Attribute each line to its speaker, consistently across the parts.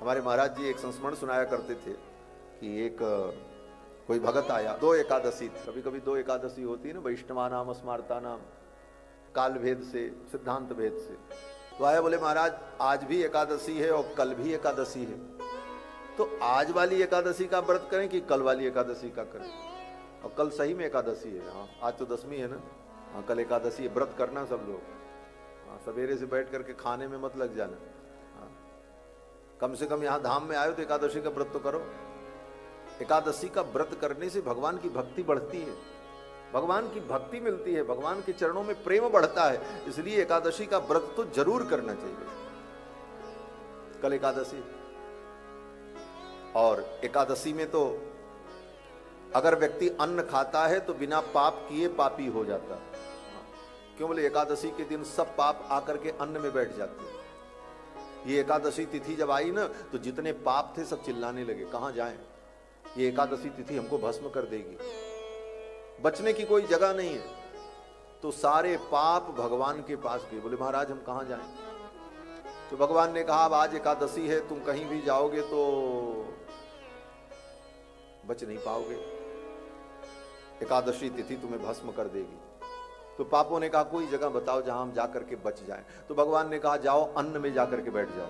Speaker 1: हमारे महाराज जी एक संस्मरण सुनाया करते थे कि एक कोई भगत आया, दो एकादशी, कभी कभी दो एकादशी होती है ना, वैष्णवा नाम स्मार्ता नाम, काल भेद से, सिद्धांत भेद से। तो आया, बोले महाराज आज भी एकादशी है और कल भी एकादशी है, तो आज वाली एकादशी का व्रत करें कि कल वाली एकादशी का करें? और कल सही में एकादशी है। हाँ, आज तो 10वीं है ना। हाँ, कल एकादशी है, व्रत करना सब लोग। हाँ, सवेरे से बैठ करके खाने में मत लग जाना। हाँ, कम से कम यहाँ धाम में आयो तो एकादशी का व्रत तो करो। एकादशी का व्रत करने से भगवान की भक्ति बढ़ती है, भगवान की भक्ति मिलती है, भगवान के चरणों में प्रेम बढ़ता है। इसलिए एकादशी का व्रत तो जरूर करना चाहिए। कल एकादशी, और एकादशी में तो अगर व्यक्ति अन्न खाता है तो बिना पाप किए पापी हो जाता। क्यों? बोले एकादशी के दिन सब पाप आकर के अन्न में बैठ जाते हैं। ये एकादशी तिथि जब आई ना, तो जितने पाप थे सब चिल्लाने लगे, कहां जाएं, ये एकादशी तिथि हमको भस्म कर देगी, बचने की कोई जगह नहीं है। तो सारे पाप भगवान के पास गए। बोले महाराज हम कहां जाएं? तो भगवान ने कहा अब आज एकादशी है, तुम कहीं भी जाओगे तो बच नहीं पाओगे, एकादशी तिथि तुम्हें भस्म कर देगी। तो पापों ने कहा कोई जगह बताओ जहां हम जाकर के बच जाएं। तो भगवान ने कहा जाओ अन्न में जाकर के बैठ जाओ।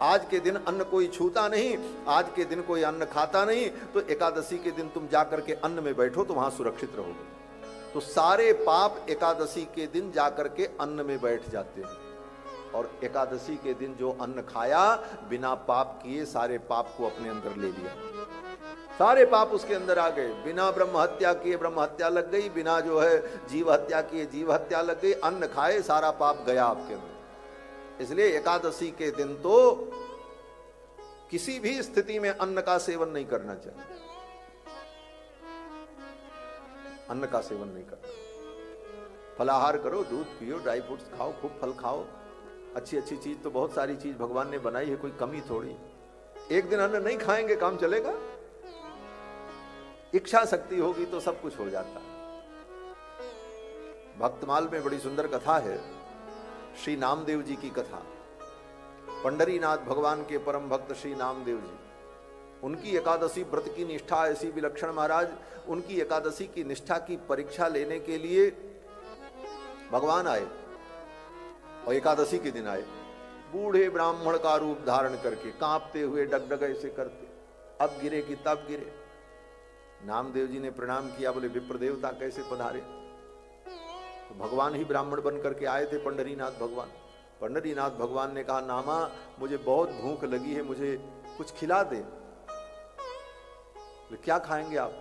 Speaker 1: आज के दिन अन्न कोई छूता नहीं, आज के दिन कोई अन्न खाता नहीं, तो एकादशी के दिन तुम जाकर के अन्न में बैठो तो वहां सुरक्षित रहोगे। तो सारे पाप एकादशी के दिन जाकर के अन्न में बैठ जाते हैं। और एकादशी के दिन जो अन्न खाया बिना पाप किए, सारे पाप को अपने अंदर ले लिया, सारे पाप उसके अंदर आ गए। बिना ब्रह्म हत्या किए ब्रह्म हत्या लग गई, बिना जो है जीव हत्या किए जीव हत्या लग गई, अन्न खाए सारा पाप गया आपके अंदर। इसलिए एकादशी के दिन तो किसी भी स्थिति में अन्न का सेवन नहीं करना चाहिए, अन्न का सेवन नहीं करना। फलाहार करो, दूध पियो, ड्राई फ्रूट्स खाओ, खूब फल खाओ, अच्छी अच्छी चीज तो बहुत सारी चीज भगवान ने बनाई है, कोई कमी थोड़ी। एक दिन अन्न नहीं खाएंगे काम चलेगा? इच्छा शक्ति होगी तो सब कुछ हो जाता है। भक्तमाल में बड़ी सुंदर कथा है, श्री नामदेव जी की कथा। पंडरीनाथ भगवान के परम भक्त श्री नामदेव जी, उनकी एकादशी व्रत की निष्ठा ऐसी विलक्षण महाराज, उनकी एकादशी की निष्ठा की परीक्षा लेने के लिए भगवान आए और एकादशी के दिन आए, बूढ़े ब्राह्मण का रूप धारण करके, कांपते हुए डगडग ऐसे करते, अब गिरे कि तब गिरे। नामदेव जी ने प्रणाम किया, बोले विप्र देवता कैसे पधारे? तो भगवान ही ब्राह्मण बन करके आए थे, पंडरीनाथ भगवान। पंडरीनाथ भगवान ने कहा नामा मुझे बहुत भूख लगी है, मुझे कुछ खिला दे। तो क्या खाएंगे आप?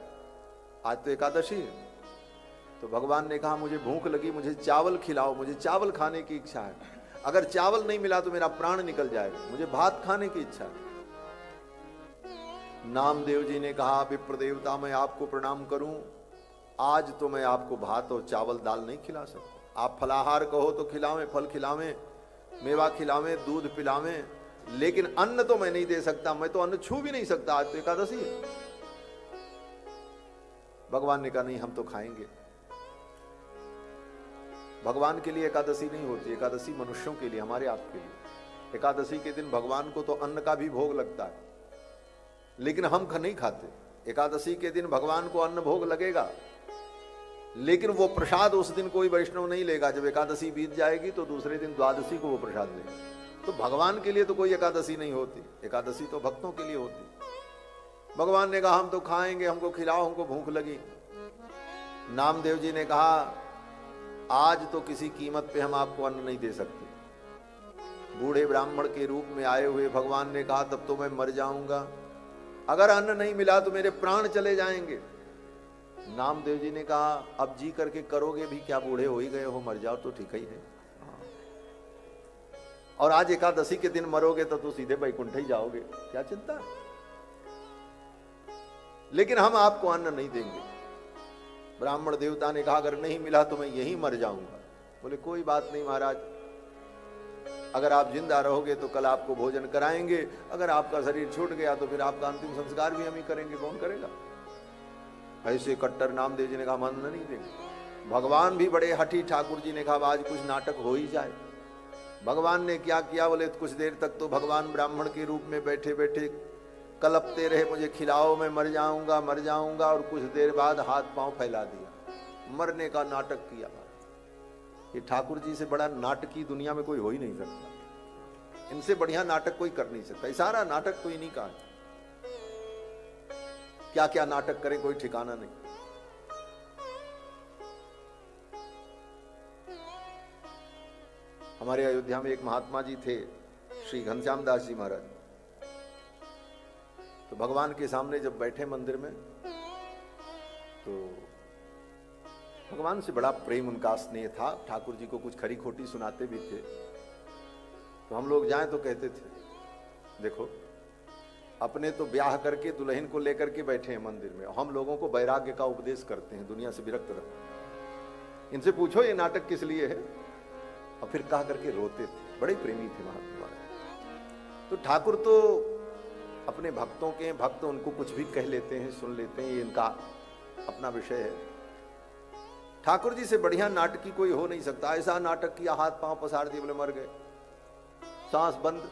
Speaker 1: आज तो एकादशी है। तो भगवान ने कहा मुझे भूख लगी, मुझे चावल खिलाओ, मुझे चावल खाने की इच्छा है। अगर चावल नहीं मिला तो मेरा प्राण निकल जाएगा, मुझे भात खाने की इच्छा है। नामदेव जी ने कहा विप्र देवता मैं आपको प्रणाम करूं, आज तो मैं आपको भात और चावल दाल नहीं खिला सकता। आप फलाहार कहो तो खिलावें, फल खिलावें, मेवा खिलावें, दूध पिलावें, लेकिन अन्न तो मैं नहीं दे सकता, मैं तो अन्न छू भी नहीं सकता, आज तो एकादशी है। भगवान ने कहा नहीं हम तो खाएंगे। भगवान के लिए एकादशी नहीं होती, एकादशी मनुष्यों के लिए, हमारे आपके लिए। एकादशी के दिन भगवान को तो अन्न का भी भोग लगता है, लेकिन हम नहीं खाते। एकादशी के दिन भगवान को अन्न भोग लगेगा, लेकिन वो प्रसाद उस दिन कोई वैष्णव नहीं लेगा। जब एकादशी बीत जाएगी तो दूसरे दिन द्वादशी को वो प्रसाद लेगा। तो भगवान के लिए तो कोई एकादशी नहीं होती, एकादशी तो भक्तों के लिए होती। भगवान ने कहा हम तो खाएंगे, हमको खिलाओ, हमको भूख लगी। नामदेव जी ने कहा आज तो किसी कीमत पे हम आपको अन्न नहीं दे सकते। बूढ़े ब्राह्मण के रूप में आए हुए भगवान ने कहा तब तो मैं मर जाऊंगा, अगर अन्न नहीं मिला तो मेरे प्राण चले जाएंगे। नामदेव जी ने कहा अब जी करके करोगे भी क्या, बूढ़े हो ही गए हो, मर जाओ तो ठीक ही है। और आज एकादशी के दिन मरोगे तो सीधे वैकुंठ ही जाओगे, क्या चिंता है? लेकिन हम आपको अन्न नहीं देंगे। ब्राह्मण देवता ने कहा अगर नहीं मिला तो मैं यहीं मर जाऊंगा। बोले कोई बात नहीं महाराज, अगर आप जिंदा रहोगे तो कल आपको भोजन कराएंगे, अगर आपका शरीर छूट गया तो फिर आपका अंतिम संस्कार भी हम ही करेंगे, कौन करेगा? ऐसे कट्टर नामदेव जी ने कहा अन्न नहीं देंगे। भगवान भी बड़े हठी, ठाकुर जी ने कहा आज कुछ नाटक हो ही जाए। भगवान ने क्या किया बोले, कुछ देर तक तो भगवान ब्राह्मण के रूप में बैठे बैठे कलपते रहे, मुझे खिलाओ मैं मर जाऊंगा मर जाऊंगा, और कुछ देर बाद हाथ पांव फैला दिया, मरने का नाटक किया। ये ठाकुर जी से बड़ा नाटकी दुनिया में कोई हो ही नहीं सकता, इनसे बढ़िया नाटक कोई कर नहीं सकता। सारा नाटक तो इन्हीं का है, क्या क्या नाटक करें कोई ठिकाना नहीं। हमारे अयोध्या में एक महात्मा जी थे, श्री घनश्याम दास जी महाराज। तो भगवान के सामने जब बैठे मंदिर में, तो भगवान से बड़ा प्रेम उनका स्नेह था। ठाकुर जी को कुछ खरी खोटी सुनाते भी थे। तो हम लोग जाएं तो कहते थे, देखो अपने तो ब्याह करके दुल्हन को लेकर के बैठे हैं मंदिर में, हम लोगों को वैराग्य का उपदेश करते हैं, दुनिया से विरक्त रहो, इनसे पूछो ये नाटक किस लिए है। और फिर कहा करके रोते थे, बड़े प्रेमी थे महात्मा। तो ठाकुर तो अपने भक्तों के भक्त, उनको कुछ भी कह लेते हैं, सुन लेते हैं, ये इनका अपना विषय है। ठाकुर जी से बढ़िया नाटकी कोई हो नहीं सकता। ऐसा नाटक किया, हाथ पांव पसार दिए, बोले मर गए, सांस बंद।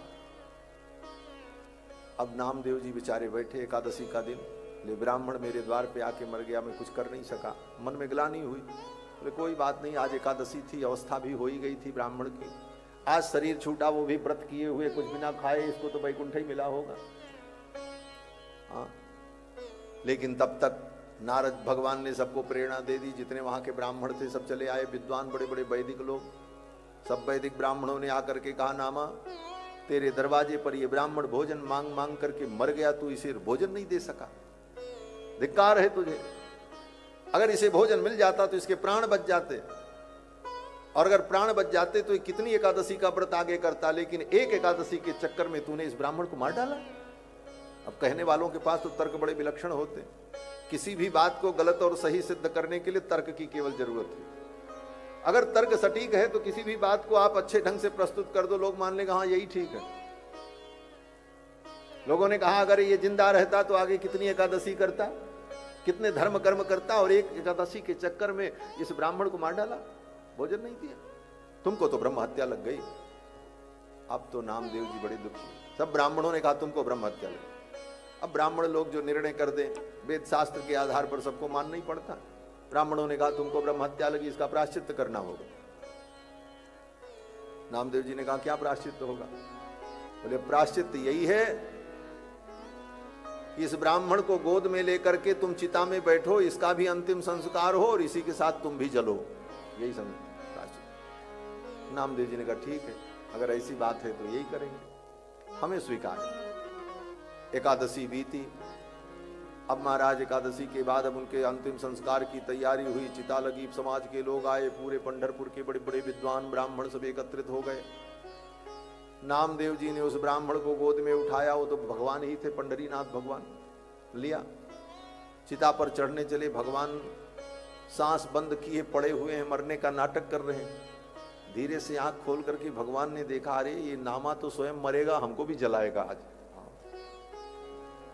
Speaker 1: अब नामदेव जी बेचारे बैठे, एकादशी का दिन, ले ब्राह्मण मेरे द्वार पे आके मर गया, मैं कुछ कर नहीं सका, मन में ग्लानि हुई। बोले कोई बात नहीं, आज एकादशी थी, अवस्था भी हो ही गई थी ब्राह्मण की, आज शरीर छूटा, वो भी व्रत किए हुए, कुछ बिना खाए, इसको तो वैकुंठ ही मिला होगा। हाँ, लेकिन तब तक नारद भगवान ने सबको प्रेरणा दे दी, जितने वहां के ब्राह्मण थे सब चले आए, विद्वान बड़े बड़े वैदिक लोग, सब वैदिक ब्राह्मणों ने आकर के कहा, नामा तेरे दरवाजे पर ये ब्राह्मण भोजन मांग मांग करके मर गया, तू इसे भोजन नहीं दे सका, धिक्कार है तुझे। अगर इसे भोजन मिल जाता तो इसके प्राण बच जाते, और अगर प्राण बच जाते तो कितनी एकादशी का व्रत आगे करता, लेकिन एक एकादशी के चक्कर में तूने इस ब्राह्मण को मार डाला। अब कहने वालों के पास तो तर्क बड़े विलक्षण होते, किसी भी बात को गलत और सही सिद्ध करने के लिए तर्क की केवल जरूरत है। अगर तर्क सटीक है तो किसी भी बात को आप अच्छे ढंग से प्रस्तुत कर दो, लोग मान लेगा हाँ यही ठीक है। लोगों ने कहा अगर ये जिंदा रहता तो आगे कितनी एकादशी करता, कितने धर्म कर्म करता, और एक एकादशी के चक्कर में इस ब्राह्मण को मार डाला, भोजन नहीं दिया, तुमको तो ब्रह्म हत्या लग गई। अब तो नामदेव जी बड़े दुखी, सब ब्राह्मणों ने कहा तुमको ब्रह्म हत्या लग गई। अब ब्राह्मण लोग जो निर्णय कर दें, वेद शास्त्र के आधार पर सबको मानना ही पड़ता। ब्राह्मणों ने कहा तुमको ब्रह्म हत्या लगी, इसका प्रायश्चित करना होगा। नामदेव जी ने कहा क्या प्रायश्चित होगा? बोले प्रायश्चित यही है कि इस ब्राह्मण को गोद में लेकर के तुम चिता में बैठो, इसका भी अंतिम संस्कार हो और इसी के साथ तुम भी जलो, यही प्रायश्चित। नामदेव जी ने कहा ठीक है, अगर ऐसी बात है तो यही करेंगे, हमें स्वीकार है। एकादशी बीती। अब महाराज एकादशी के बाद अब उनके अंतिम संस्कार की तैयारी हुई, चिता लगी, समाज के लोग आए, पूरे पंढरपुर के बड़े बड़े विद्वान ब्राह्मण सब एकत्रित हो गए। नामदेव जी ने उस ब्राह्मण को गोद में उठाया, वो तो भगवान ही थे, पंढरीनाथ भगवान, लिया, चिता पर चढ़ने चले। भगवान सांस बंद किए पड़े हुए हैं, मरने का नाटक कर रहे हैं। धीरे से आंख खोल करके भगवान ने देखा, अरे ये नामा तो स्वयं मरेगा, हमको भी जलाएगा आज,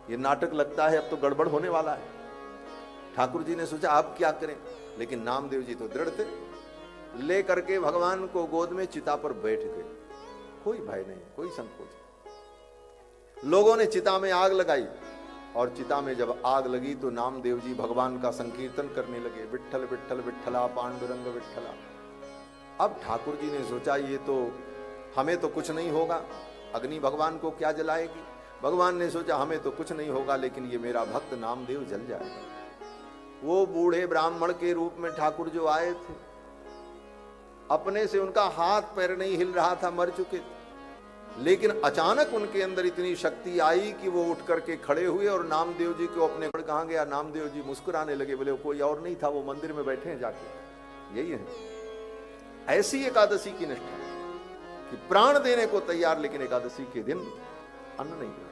Speaker 1: ये नाटक लगता है अब तो गड़बड़ होने वाला है। ठाकुर जी ने सोचा अब क्या करें, लेकिन नामदेव जी तो दृढ़ थे, ले करके भगवान को गोद में चिता पर बैठ गए, कोई भय नहीं, कोई संकोच। लोगों ने चिता में आग लगाई, और चिता में जब आग लगी तो नामदेव जी भगवान का संकीर्तन करने लगे, विट्ठल विट्ठल विट्ठला पांडुरंग विट्ठला। अब ठाकुर जी ने सोचा ये तो हमें तो कुछ नहीं होगा, अग्नि भगवान को क्या जलाएगी। भगवान ने सोचा हमें तो कुछ नहीं होगा, लेकिन ये मेरा भक्त नामदेव जल जाएगा। वो बूढ़े ब्राह्मण के रूप में ठाकुर जो आए थे, अपने से उनका हाथ पैर नहीं हिल रहा था, मर चुके थे, लेकिन अचानक उनके अंदर इतनी शक्ति आई कि वो उठ करके खड़े हुए और नामदेव जी को अपने कहाँ गया। नामदेव जी मुस्कुराने लगे, बोले कोई और नहीं था, वो मंदिर में बैठे हैं जाके। यही है ऐसी एकादशी की निष्ठा कि प्राण देने को तैयार, लेकिन एकादशी के दिन अन्न नहीं खाए।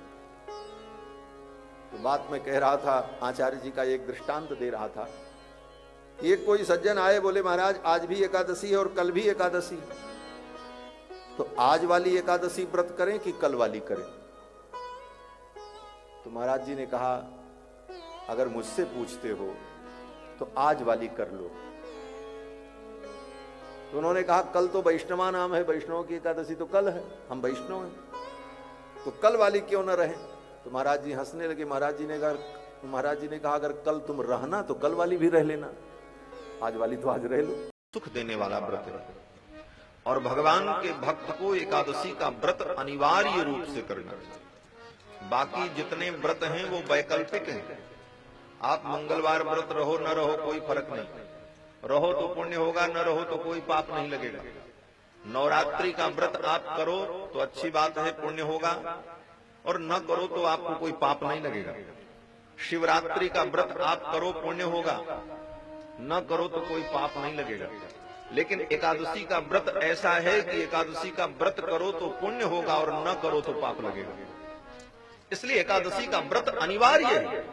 Speaker 1: तो बात मैं कह रहा था, आचार्य जी का एक दृष्टांत दे रहा था। एक कोई सज्जन आए, बोले महाराज आज भी एकादशी है और कल भी एकादशी, तो आज वाली एकादशी व्रत करें कि कल वाली करें? तो महाराज जी ने कहा अगर मुझसे पूछते हो तो आज वाली कर लो, तो उन्होंने कहा कल तो वैष्णवा नाम है, वैष्णव की एकादशी तो कल है, हम वैष्णव हैं, तो कल वाली क्यों न रहे। तो महाराज जी हंसने लगे। महाराज जी ने कहा अगर कल तुम रहना तो कल वाली भी रह लेना, आज वाली तो आज रह लो। सुख देने वाला व्रत है और भगवान के भक्त को एकादशी का व्रत अनिवार्य रूप से करना चाहिए। बाकी जितने व्रत हैं वो वैकल्पिक हैं। आप मंगलवार व्रत रहो न रहो कोई फर्क नहीं, रहो तो पुण्य होगा, न रहो तो कोई पाप नहीं लगेगा। नवरात्रि का व्रत आप करो तो अच्छी बात है, पुण्य होगा, और न करो तो आपको कोई पाप नहीं लगेगा। शिवरात्रि का व्रत आप करो पुण्य होगा, न करो तो कोई पाप नहीं लगेगा। लेकिन एकादशी का व्रत ऐसा है कि एकादशी का व्रत करो तो पुण्य होगा और न करो तो पाप लगेगा। इसलिए एकादशी का व्रत अनिवार्य है।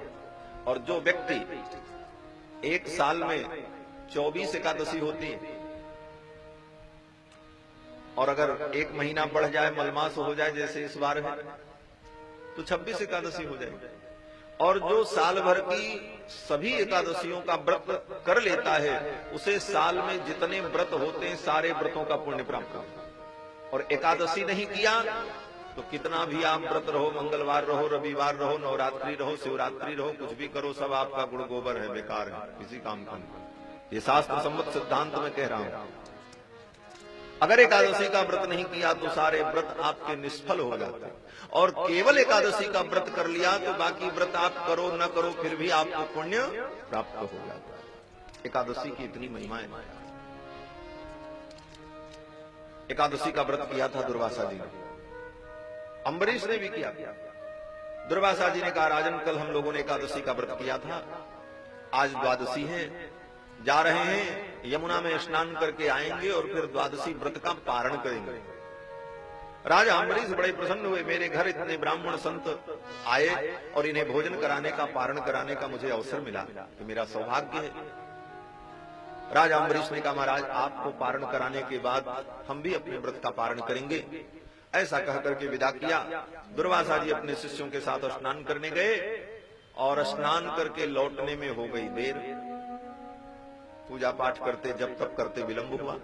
Speaker 1: और जो व्यक्ति एक साल में 24 एकादशी होती है और अगर एक महीना बढ़ जाए, मलमास हो जाए जैसे इस बार है, तो 26 एकादशी हो जाएगी। और जो साल भर की सभी एकादशियों का व्रत कर लेता है उसे साल में जितने व्रत होते हैं सारे व्रतों का पुण्य प्राप्त होता है। और एकादशी नहीं किया तो कितना भी आप व्रत रहो, मंगलवार रहो, रविवार रहो, नवरात्रि रहो, शिवरात्रि रहो, कुछ भी करो, सब आपका गुड़ गोबर है, बेकार है, किसी काम का नहीं। ये शास्त्र सम्मत सिद्धांत में कह रहा हूं। अगर एकादशी का व्रत नहीं किया तो सारे व्रत आपके निष्फल हो जाते हैं, और केवल एकादशी का व्रत कर लिया तो बाकी व्रत आप करो न करो फिर भी आपको पुण्य प्राप्त हो जाता है। एकादशी की इतनी महिमाएं। एकादशी का व्रत किया था दुर्वासा जी ने, अम्बरीश ने भी किया। दुर्वासा जी ने कहा राजन कल हम लोगों ने एकादशी का व्रत किया था, आज द्वादशी है, जा रहे हैं यमुना में स्नान करके आएंगे और फिर द्वादशी व्रत का पारण करेंगे। राजा अम्बरीश बड़े प्रसन्न हुए, मेरे घर इतने ब्राह्मण संत आए और इन्हें भोजन कराने का, पारण कराने का मुझे अवसर मिला, तो मेरा सौभाग्य है। राजा अम्बरीश ने कहा महाराज आपको पारण कराने के बाद हम भी अपने व्रत का पारण करेंगे। ऐसा कहकर के विदा किया। दुर्वासा जी अपने शिष्यों के साथ स्नान करने गए और स्नान करके लौटने में हो गई देर। पूजा पाठ करते जब तक करते विलंब हुआ।